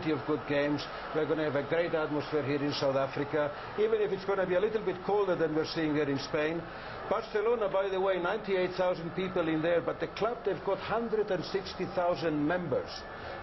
plenty of good games. We're going to have a great atmosphere here in South Africa, even if it's going to be a little bit colder than we're seeing there in Spain. Barcelona, by the way, 98,000 people in there, but the club, they've got 160,000 members.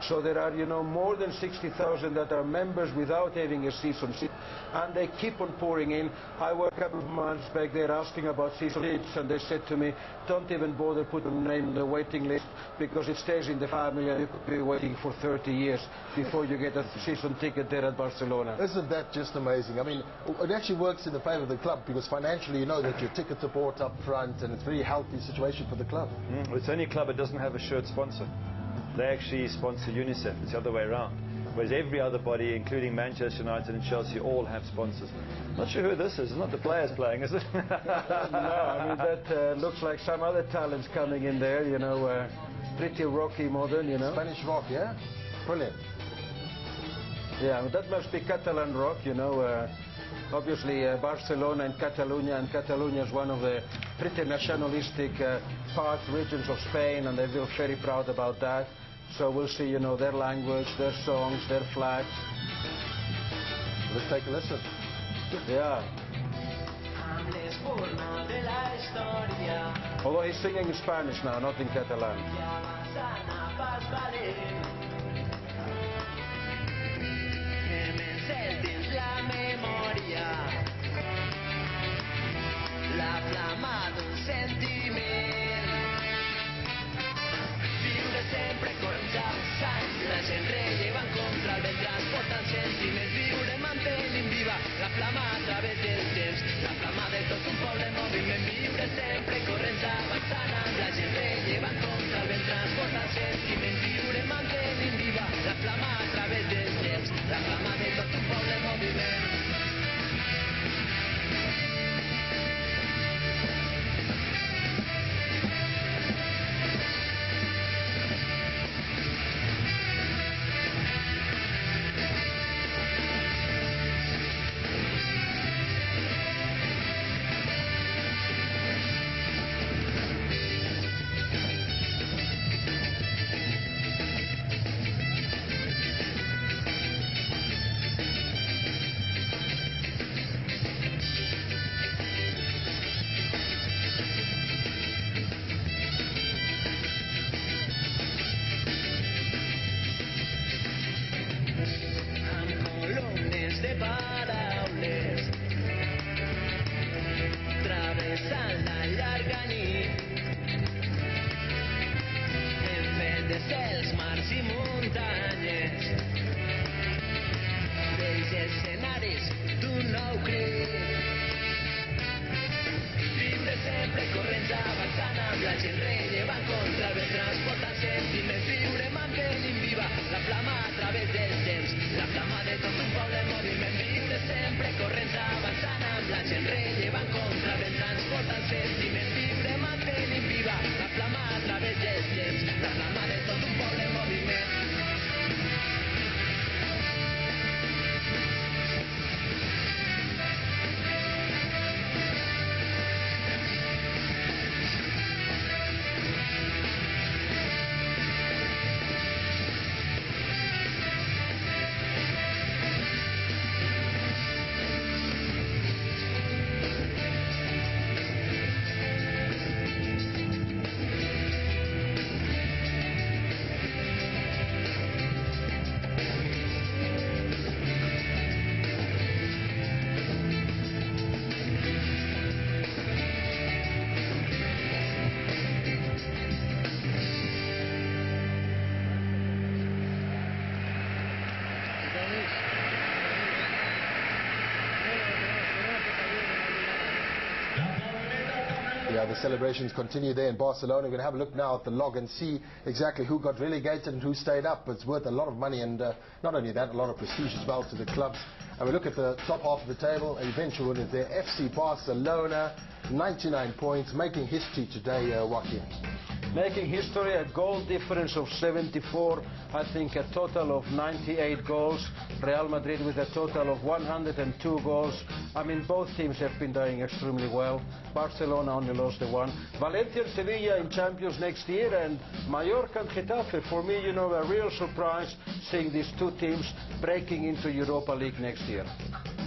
So there are, you know, more than 60,000 that are members without having a season ticket, and they keep on pouring in. I were a couple of months back there asking about season tickets, and they said to me, don't even bother putting a name on the waiting list, because it stays in the family and you could be waiting for 30 years before you get a season ticket there at Barcelona. Isn't that just amazing? I mean, it actually works in the favour of the club, because financially you know that your tickets are bought up front, and it's a very healthy situation for the club. It's the only club that doesn't have a shirt sponsor. They actually sponsor UNICEF. It's the other way around. Whereas every other body, including Manchester United and Chelsea, all have sponsors. Not sure who this is. It's not the players playing, is it? No, I mean, that looks like some other talents coming in there, you know, pretty rocky modern, you know. Spanish rock, yeah? Brilliant. Yeah, that must be Catalan rock, you know. Obviously, Barcelona and Catalonia is one of the pretty nationalistic regions of Spain, and they feel very proud about that. So we'll see, you know, their language, their songs, their flags. Let's take a listen. Yeah. Although he's singing in Spanish now, not in Catalan. La flama d'un sentiment, viure sempre corrent la gent relleva contra el vent, transportant sentiments, viure mantenint viva la flama a través del temps, la flama de tot un poble en moviment, viure sempre corrents avançant amb la gent relleva contra el vent, transportant sentiments, viure mantenint viva la flama a través del temps, la flama de tot un poble en moviment. Yeah, the celebrations continue there in Barcelona. We're going to have a look now at the log and see exactly who got relegated and who stayed up. It's worth a lot of money, and not only that, a lot of prestige as well to the clubs. And we look at the top half of the table. Eventual winners there, FC Barcelona, 99 points, making history today, Joaquin. Making history, a goal difference of 74, I think a total of 98 goals. Real Madrid with a total of 102 goals. I mean, both teams have been doing extremely well. Barcelona only lost the one. Valencia and Sevilla in Champions next year, and Mallorca and Getafe. For me, you know, a real surprise seeing these two teams breaking into Europa League next year.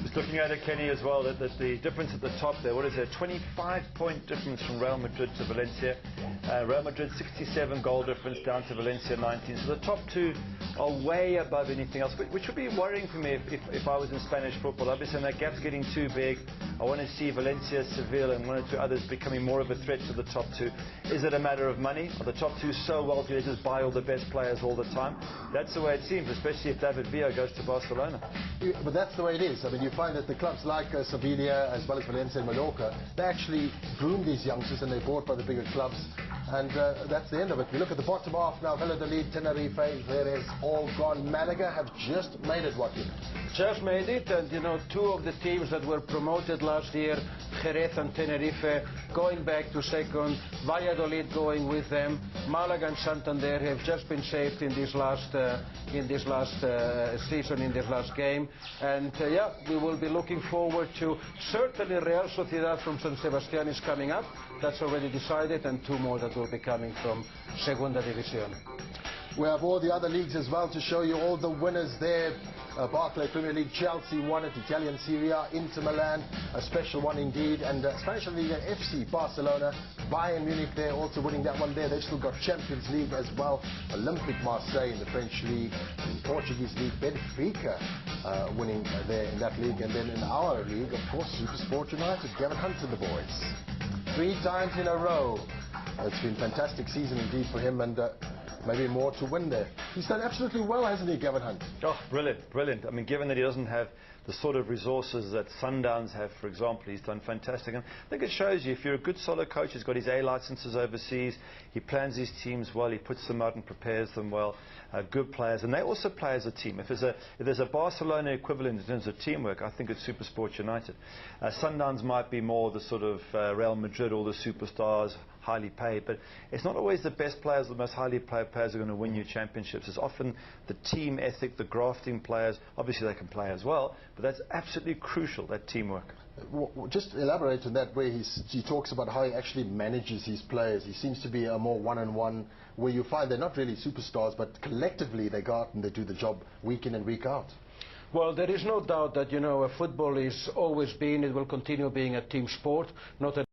Just looking at it, Kenny, as well, that the difference at the top there, what is it, 25-point difference from Real Madrid to Valencia. Real Madrid 67 goal difference down to Valencia 19. So the top two are way above anything else, which would be worrying for me if I was in Spanish football. I'd be saying that gap's getting too big. I want to see Valencia, Seville and one or two others becoming more of a threat to the top two. Is it a matter of money? Are the top two so wealthy they just buy all the best players all the time? That's the way it seems, especially if David Villa goes to Barcelona. But that's the way it is. I mean, you find that the clubs like Sevilla, as well as Valencia and Mallorca, they actually groom these youngsters and they're bought by the bigger clubs. And that's the end of it. We look at the bottom half now. Valladolid, Tenerife, Jerez, all gone. Malaga have just made it, Joaquin. Just made it, and you know, two of the teams that were promoted last year, Jerez and Tenerife, going back to second. Valladolid going with them. Malaga and Santander have just been saved in this last season, in this last game. And yeah, we will be looking forward to certainly Real Sociedad from San Sebastián is coming up. That's already decided, and two more that will be coming from Segunda División. We have all the other leagues as well to show you all the winners there. Barclays Premier League, Chelsea won it, Italian Serie A, Inter Milan, a special one indeed, and Spanish Liga FC, Barcelona, Bayern Munich there also winning that one there. They've still got Champions League as well, Olympique Marseille in the French League, in the Portuguese League, Benfica winning there in that league, and then in our league, of course, Supersport United, Gavin Hunt and the boys. 3 times in a row. It's been a fantastic season indeed for him, and maybe more to win there. He's done absolutely well, hasn't he, Gavin Hunt? Oh, brilliant, brilliant. I mean, given that he doesn't have the sort of resources that Sundowns have, for example, he's done fantastic. And I think it shows you, if you're a good solid coach, he's got his A licenses overseas, he plans his teams well, he puts them out and prepares them well, good players. And they also play as a team. If there's a Barcelona equivalent in terms of teamwork, I think it's Supersport United. Sundowns might be more the sort of Real Madrid, all the superstars, highly paid, but it's not always the best players, the most highly paid players are going to win you championships. It's often the team ethic, the grafting players. Obviously they can play as well, but that's absolutely crucial, that teamwork. Just elaborate on that, where he talks about how he actually manages his players. He seems to be a more one-on-one, where you find they're not really superstars, but collectively they go out and they do the job week in and week out. Well, there is no doubt that, you know, football is always been, it will continue being a team sport, not a